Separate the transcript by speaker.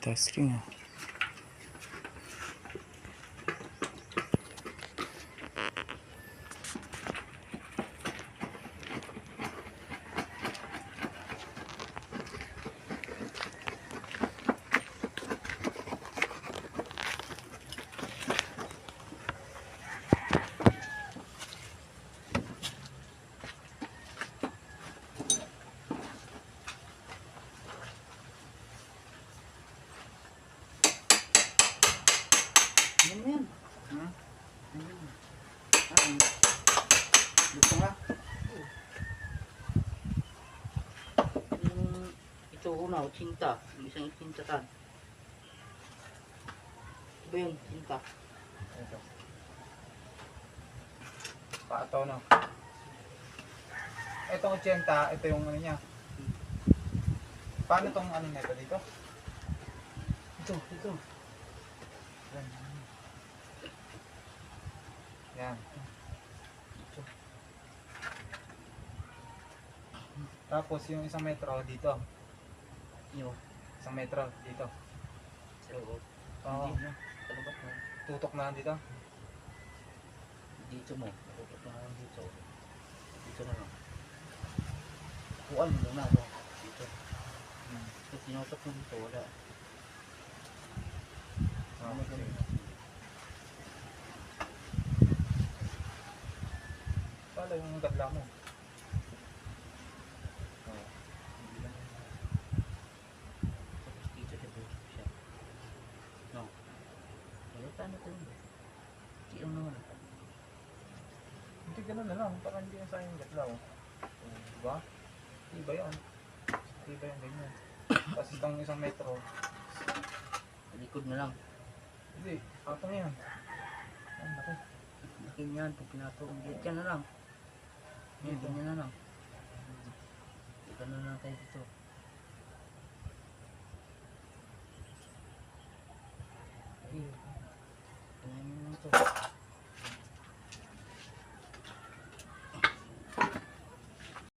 Speaker 1: Touchscreen ah.
Speaker 2: Ano yan?
Speaker 1: Hmm?
Speaker 2: Ano?
Speaker 1: Gusto nga?
Speaker 2: Yung ito una, cinta. Yung isang cinta tan. Ito ba yun? Cinta.
Speaker 1: Ito. Paato no. Itong 80, ito yung ano niya. Paano tong ano nito dito?
Speaker 2: Ito.
Speaker 1: Yan. Yan. Tapos yung isang metro dito.
Speaker 2: Yung
Speaker 1: Isang metro dito.
Speaker 2: sa loob.
Speaker 1: Oo.
Speaker 2: Hindi, no? Sa labas mo.
Speaker 1: Tutok na dito.
Speaker 2: Dito mo. Nakukot na lang dito. Dito na lang. Kuan mo na no? Dito. Pag sinutok mo dito, wala. Ano
Speaker 1: Okay.
Speaker 2: ganun?
Speaker 1: Pala yung gadla mo. Oo.
Speaker 2: Tapos dito siya. No. Wala paano ito yun? Hindi lang naman.
Speaker 1: Hindi ganun na lang. Parang hindi na sa yung gadla oh. Diba? Iba yun. Iba yung ganyan. Tapos itong isang metro.
Speaker 2: Sa likod na lang.
Speaker 1: Hindi. Ato na yan. Ang laki.
Speaker 2: Laki niyan. Pag pinato. Dito na lang. Dito na lang. Dito na lang tayo dito.